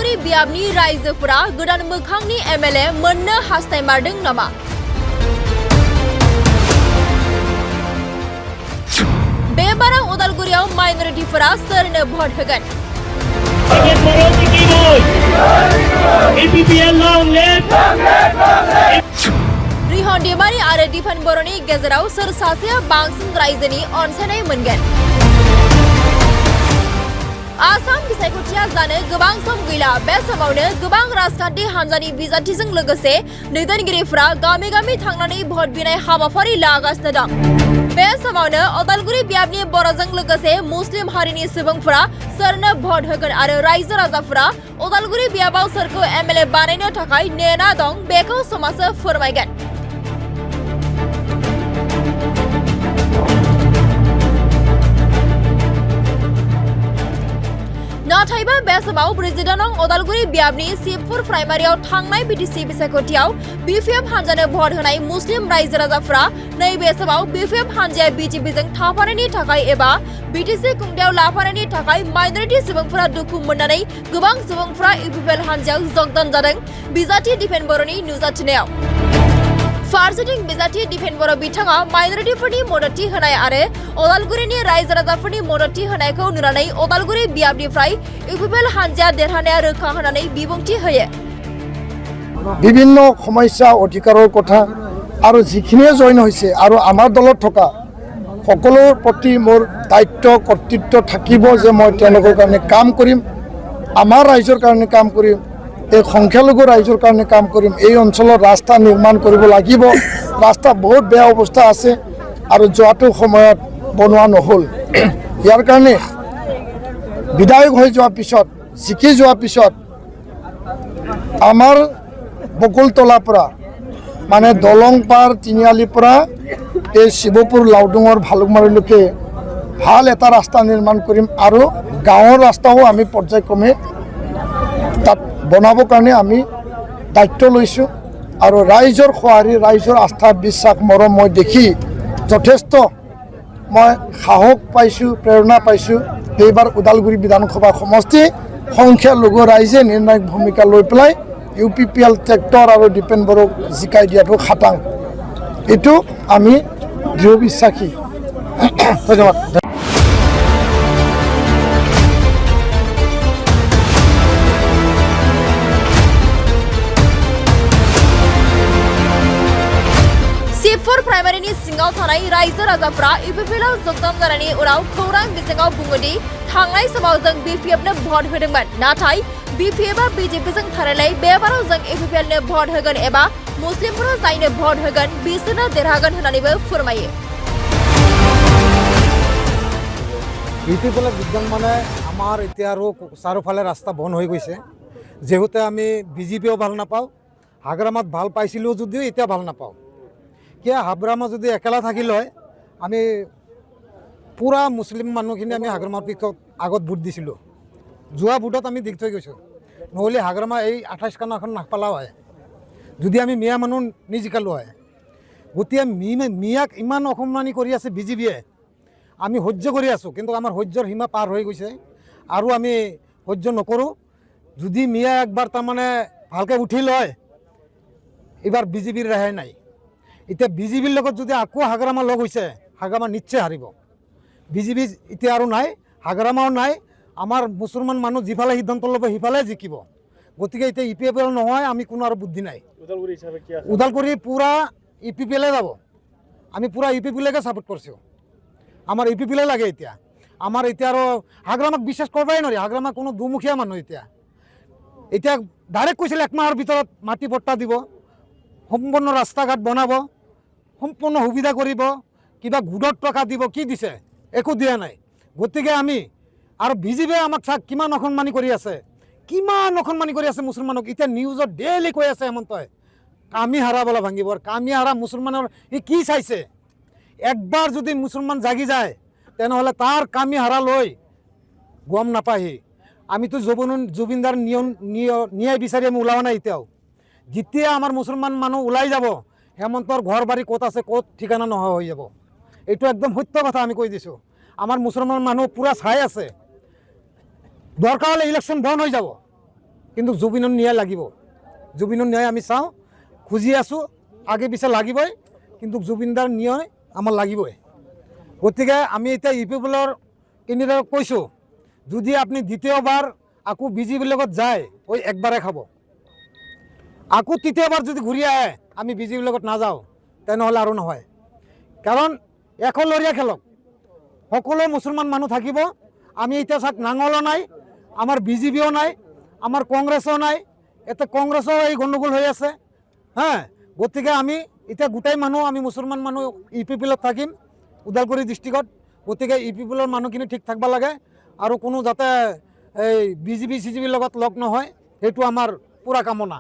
अदालगुरि बियाबनि रायजोफोरा गोदान मोखांनि एमएलए मोननो हास्थायमारदों नामा? बे बाराव उदालगुरियाव माइनरिटिफोरा सोरनो भट होगोन? रिहन दैमारि आरो दिफेन बर'नि गेजेराव सोर सासेया बांसिन रायजोनि अनसायनाय मोनगोन? आसाम बिसायख'थिया जानो गोबां सम गैला। बे समावनो गोबां राजखान्थि हान्जानि बिजाथिजों लोगोसे दैदेनगिरिफोरा गामि गामि थांनानै भट बिनाय हाबाफारि लागासिनो दं। बे समावनो उदालगुरि बियाबनि बर'जों लोगोसे मुस्लिम हारिनि सुबुंफोरा सोरनो भट होगोन आरो रायजो राजाफोरा उदालगुरि बियाबाव सोरखौ एमएलए बानायनो थाखाय नेना दं बेखौ समाजआ फोरमायगोन। नाथायबा बे समाव प्रेसिडेन्ट उदालगुरि बियाबनि शिबपुर प्राइमारियाव थांनाय बिटिसि बिसायख'थियाव बिपिएफ हान्जानो भट होनाय मुस्लिम रायजो राजाफ्रा नैबे समाव बिपिएफ हान्जाया बिजेपिजों थाफानायनि थाखाय एबा बिटिसि खुंथायाव लाफानायनि थाखाय माइनरिटि सुबुंफोरा दुखु मोननानै गोबां सुबुंफोरा इउपिपिएल हान्जायाव जगदान जादों बिजाथि दिफेन बर'नि नुजाथिनायाव। फारसेथिं बिजाथि दिफेन बर' बिथाङा माइनरिटिफोरनि मददथि होनाय आरो उदालगुरिनि रायजो राजाफोरनि मददथि होनायखौ नुनानै उदालगुरि बियाबनिफ्राय इउपिपिएल हान्जाया देरहानाया रोखा होनानै बिबुंथि होयो। বিভিন্ন সমস্যা অধিকাৰৰ কথা আৰু যিখিনিয়ে জইন হৈছে আৰু আমাৰ দলত থকা সকলোৰ প্ৰতি মোৰ দায়িত্ব কৰ্তৃত্ব থাকিব যে মই তেওঁলোকৰ কাৰণে কাম কৰিম, আমাৰ ৰাইজৰ কাৰণে কাম কৰিম, এই সংখ্যালঘু ৰাইজৰ কাৰণে কাম কৰিম। এই অঞ্চলৰ ৰাস্তা নিৰ্মাণ কৰিব লাগিব। ৰাস্তা বহুত বেয়া অৱস্থা আছে আৰু যোৱাটো সময়ত বনোৱা নহ'ল। ইয়াৰ কাৰণে বিধায়ক হৈ যোৱাৰ পিছত জিকি যোৱাৰ পিছত আমাৰ বকুলতলাৰ পৰা মানে দলং পাৰ তিনিআলিৰ পৰা এই শিৱপুৰ লাউডুঙৰ ভালুকমাৰীলৈকে ভাল এটা ৰাস্তা নিৰ্মাণ কৰিম আৰু গাঁৱৰ ৰাস্তাও আমি পৰ্যায়ক্ৰমে তাত বনাবৰ কাৰণে আমি দায়িত্ব লৈছোঁ। আৰু ৰাইজৰ সঁহাৰি ৰাইজৰ আস্থা বিশ্বাস মৰম মই দেখি যথেষ্ট মই সাহস পাইছোঁ, প্ৰেৰণা পাইছোঁ। এইবাৰ ওদালগুৰি বিধানসভা সমষ্টি সংখ্যালঘু ৰাইজে নিৰ্ণায়ক ভূমিকা লৈ পেলাই ইউপিপিএল ট্ৰেক্টৰ আৰু দিপেন বড়োক জিকাই দিয়াটো খাটাং। এইটো আমি দৃঢ় বিশ্বাসী। ধন্যবাদ। शिबपुर प्राइमारिनि सिङाव थानाय रायजो राजाफ्रा इउपिपिएलआव जगदान जानायनि उनाव खौरां बिजोङाव बुङो दि थांनाय समाव जों बिपिएफनो भट होदोंमोन, नाथाय बिपिएफआ बिजेपिजों थानायलाय बे बाराव जों इउपिपिएलनो भट होगोन एबा मुस्लिमफोरा जायनो भट होगोन बिसोरनो देरहागोन होननानैबो फोरमायो। ইউপিপিএলৰ বিজ্ঞান মানে আমাৰ এতিয়া আৰু চাৰিওফালে ৰাস্তা বন্ধ হৈ গৈছে। যেহেতু আমি বিজেপিও ভাল নাপাওঁ, হাগ্ৰামাত ভাল পাইছিলোঁ যদিও এতিয়া ভাল নাপাওঁ। কিয় হাগ্ৰামা যদি একেলা থাকিল হয় আমি পুৰা মুছলিম মানুহখিনি আমি হাগ্ৰামাৰ পিছত আগত ভোট দিছিলোঁ। যোৱা ভোটত আমি দি থৈ গৈছোঁ, নহ'লে হাগ্ৰামা এই 28 কানাখন নাপালা হয় যদি আমি মিয়া মানুহ নিজিকালোঁ হয়। গতিকে মিয়াক ইমান অসন্মানি কৰি আছে বিজেপিয়ে, আমি সহ্য কৰি আছোঁ, কিন্তু আমাৰ সহ্যৰ সীমা পাৰ হৈ গৈছে আৰু আমি সহ্য নকৰোঁ। যদি মিয়া একবাৰ তাৰমানে ভালকৈ উঠি লয় এইবাৰ বিজেপিৰ ৰেহাই নাই। এতিয়া বিজেপিৰ লগত যদি আকৌ হাগ্ৰামা লগ হৈছে হাগ্ৰামা নিশ্চয় হাৰিব। বিজেপি এতিয়া আৰু নাই, হাগ্ৰামাও নাই। আমাৰ মুছলমান মানুহ যিফালে সিদ্ধান্ত ল'ব সিফালে জিকিব। গতিকে এতিয়া ইউপিপিএল নহয়, আমি কোনো আৰু বুদ্ধি নাই। ওদালগুৰি পূৰা ইউপিপিএলে যাব। আমি পূৰা ইউপিপিএলকে ছাপোৰ্ট কৰিছোঁ। আমাৰ ইউপিপিএলে লাগে এতিয়া। আমাৰ এতিয়া আৰু হাগ্ৰামাক বিশ্বাস কৰিবই নোৱাৰি। হাগ্ৰামা কোনো দুমুখীয়া মানুহ এতিয়া ডাইৰেক্ট কৈছিল 1 মাহৰ ভিতৰত মাটি পট্টা দিব, সম্পূৰ্ণ ৰাস্তা ঘাট বনাব, সম্পূৰ্ণ সুবিধা কৰিব, কিবা গোটত টকা দিব। কি দিছে? একো দিয়া নাই। গতিকে আমি আৰু বিজেপিয়ে আমাক চাওক কিমান অসন্মানি কৰি আছে, কিমান অসন্মানি কৰি আছে মুছলমানক। এতিয়া নিউজত ডেইলি কৈ আছে হেমন্তই কামি হাৰা বলা ভাঙিব। কামি হাৰা মুছলমানৰ সি কি চাইছে? একবাৰ যদি মুছলমান জাগি যায় তেনেহ'লে তাৰ কামি হাৰা লৈ গম নাপায়। আমিতো জুবিনদাৰ ন্যায় বিচাৰি আমি ওলোৱা নাই এতিয়াও। যেতিয়া আমাৰ মুছলমান মানুহ ওলাই যাব হেমন্তৰ ঘৰ বাৰী ক'ত আছে ক'ত ঠিকানা নোহোৱা হৈ যাব। এইটো একদম সত্য কথা আমি কৈ দিছোঁ। আমাৰ মুছলমান মানুহ পুৰা চাই আছে। দৰকাৰ হ'লে ইলেকশ্যন বন্ধ হৈ যাব, কিন্তু জুবিনৰ ন্যায় লাগিব। জুবিনৰ ন্যায় আমি চাওঁ, খুজি আছোঁ, আগে পিছে লাগিবই, কিন্তু জুবিনদাৰ ন্যায় আমাৰ লাগিবই। গতিকে আমি এতিয়া ইউপিপিএলৰ কেন্দ্ৰীয় কৈছোঁ, যদি আপুনি দ্বিতীয়বাৰ আকৌ বিজেপিৰ লগত যায়, ওই একবাৰে খাব। আকৌ তৃতীয়বাৰ যদি ঘূৰি আহে আমি বিজেপিৰ লগত নাযাওঁ, তেনেহ'লে আৰু নহয়। কাৰণ এশলৰীয়া খেলক, সকলো মুছলমান মানুহ থাকিব। আমি এতিয়া চাওক, নাঙলো নাই, আমাৰ বিজেপিও নাই, আমাৰ কংগ্ৰেছো নাই, এতিয়া কংগ্ৰেছো এই গণ্ডগোল হৈ আছে। গতিকে আমি এতিয়া গোটেই মানুহ, আমি মুছলমান মানুহ ইউপিপিএলত থাকিম ওদালগুৰি ডিষ্ট্ৰিক্টত। গতিকে ইউপিপিএলৰ মানুহখিনি ঠিক থাকিব লাগে, আৰু কোনো যাতে এই বিজেপি চিজেপিৰ লগত লগ নহয়, সেইটো আমাৰ পূৰা কামনা।